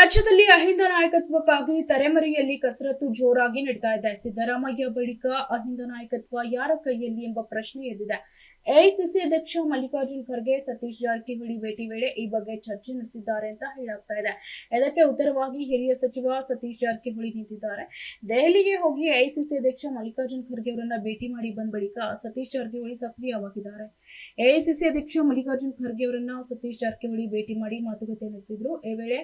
ರಾಜ್ಯದಲ್ಲಿ ಅಹಿಂದ ನಾಯಕತ್ವಕ್ಕಾಗಿ ತೆರೆಮರೆಯಲ್ಲಿ ಕಸರತ್ತು ಜೋರಾಗಿ ನಡೀತಾ ಇದೆ. ಸಿದ್ದರಾಮಯ್ಯ ಬಳಿಕ ಅಹಿಂದ ನಾಯಕತ್ವ ಯಾರ ಕೈಯಲ್ಲಿ ಎಂಬ ಪ್ರಶ್ನೆ ಎದ್ದಿದೆ. ಎಐಸಿಸಿ ಅಧ್ಯಕ್ಷ ಮಲ್ಲಿಕಾರ್ಜುನ್ ಖರ್ಗೆ ಸತೀಶ್ ಜಾರಕಿಹೊಳಿ ಭೇಟಿ ವೇಳೆ ಈ ಬಗ್ಗೆ ಚರ್ಚೆ ನಡೆಸಿದ್ದಾರೆ ಅಂತ ಹೇಳಲಾಗ್ತಾ ಇದೆ. ಇದಕ್ಕೆ ಉತ್ತರವಾಗಿ ಹಿರಿಯ ಸಚಿವ ಸತೀಶ್ ಜಾರಕಿಹೊಳಿ ನಿಂತಿದ್ದಾರೆ. ದೆಹಲಿಗೆ ಹೋಗಿ ಎಐಸಿಸಿ ಅಧ್ಯಕ್ಷ ಮಲ್ಲಿಕಾರ್ಜುನ್ ಖರ್ಗೆ ಅವರನ್ನ ಭೇಟಿ ಮಾಡಿ ಬಂದ ಬಳಿಕ ಸತೀಶ್ ಜಾರಕಿಹೊಳಿ ಸಕ್ರಿಯವಾಗಿದ್ದಾರೆ. ಎಐಸಿಸಿ ಅಧ್ಯಕ್ಷ ಮಲ್ಲಿಕಾರ್ಜುನ್ ಖರ್ಗೆ ಅವರನ್ನ ಸತೀಶ್ ಜಾರಕಿಹೊಳಿ ಭೇಟಿ ಮಾಡಿ ಮಾತುಕತೆ ನಡೆಸಿದ್ರು. ಈ ವೇಳೆ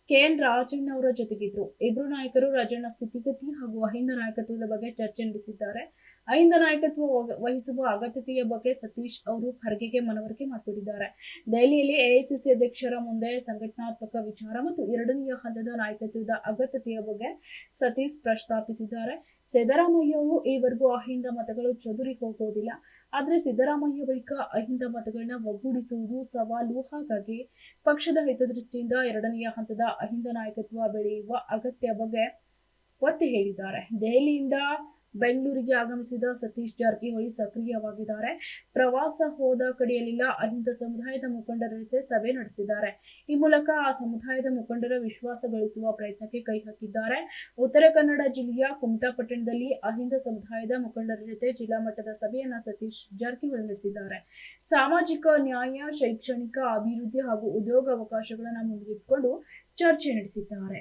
ಕೆಎನ್ ರಾಜಣ್ಣ ಅವರ ಜೊತೆಗಿದ್ರು. ಇಬ್ಬರು ನಾಯಕರು ರಾಜಣ್ಣ ಸ್ಥಿತಿಗತಿ ಹಾಗೂ ಅಹಿಂದ ನಾಯಕತ್ವದ ಬಗ್ಗೆ ಚರ್ಚೆ ನಡೆಸಿದ್ದಾರೆ. ಅಹಿಂದ ನಾಯಕತ್ವ ವಹಿಸುವ ಅಗತ್ಯತೆಯ ಬಗ್ಗೆ ಸತೀಶ್ ಅವರು ಖರ್ಗೆಗೆ ಮನವರಿಕೆ ಮಾಡಿಕೊಟ್ಟಿದ್ದಾರೆ. ದೆಹಲಿಯಲ್ಲಿ ಎಐಸಿಸಿ ಅಧ್ಯಕ್ಷರ ಮುಂದೆ ಸಂಘಟನಾತ್ಮಕ ವಿಚಾರ ಮತ್ತು ಎರಡನೆಯ ಹಂತದ ನಾಯಕತ್ವದ ಅಗತ್ಯತೆಯ ಬಗ್ಗೆ ಸತೀಶ್ ಪ್ರಸ್ತಾಪಿಸಿದ್ದಾರೆ. ಸಿದ್ದರಾಮಯ್ಯವು ಈವರೆಗೂ ಅಹಿಂದ ಮತಗಳು ಚದುರಿ ಹೋಗೋದಿಲ್ಲ. ಆದ್ರೆ ಸಿದ್ದರಾಮಯ್ಯ ಬಳಿಕ ಅಹಿಂದ ಮತಗಳನ್ನ ಒಗ್ಗೂಡಿಸುವುದು ಸವಾಲು. ಹಾಗಾಗಿ ಪಕ್ಷದ ಹಿತದೃಷ್ಟಿಯಿಂದ ಎರಡನೆಯ ಹಂತದ ಅಹಿಂದ ನಾಯಕತ್ವ ಬೆಳೆಯುವ ಅಗತ್ಯ ಬಗ್ಗೆ ಒತ್ತಿ ಹೇಳಿದ್ದಾರೆ. ದೆಹಲಿಯಿಂದ ಬೆಂಗಳೂರಿಗೆ ಆಗಮಿಸಿದ ಸತೀಶ್ ಜಾರಕಿಹೊಳಿ ಸಕ್ರಿಯವಾಗಿದ್ದಾರೆ. ಪ್ರವಾಸ ಹೋದ ಕಡೆಯಲ್ಲೆಲ್ಲ ಅಹಿಂದ ಸಮುದಾಯದ ಮುಖಂಡರ ಜೊತೆ ಸಭೆ ನಡೆಸಿದ್ದಾರೆ. ಈ ಮೂಲಕ ಆ ಸಮುದಾಯದ ಮುಖಂಡರ ವಿಶ್ವಾಸ ಗಳಿಸುವ ಪ್ರಯತ್ನಕ್ಕೆ ಕೈ ಹಾಕಿದ್ದಾರೆ. ಉತ್ತರ ಕನ್ನಡ ಜಿಲ್ಲೆಯ ಕುಮಟಾ ಪಟ್ಟಣದಲ್ಲಿ ಅಹಿಂದ ಸಮುದಾಯದ ಮುಖಂಡರ ಜೊತೆ ಜಿಲ್ಲಾ ಮಟ್ಟದ ಸಭೆಯನ್ನ ಸತೀಶ್ ಜಾರಕಿಹೊಳಿ ನಡೆಸಿದ್ದಾರೆ. ಸಾಮಾಜಿಕ ನ್ಯಾಯ, ಶೈಕ್ಷಣಿಕ ಅಭಿವೃದ್ಧಿ ಹಾಗೂ ಉದ್ಯೋಗ ಅವಕಾಶಗಳನ್ನು ಮುಂದಿಟ್ಟುಕೊಂಡು ಚರ್ಚೆ ನಡೆಸಿದ್ದಾರೆ.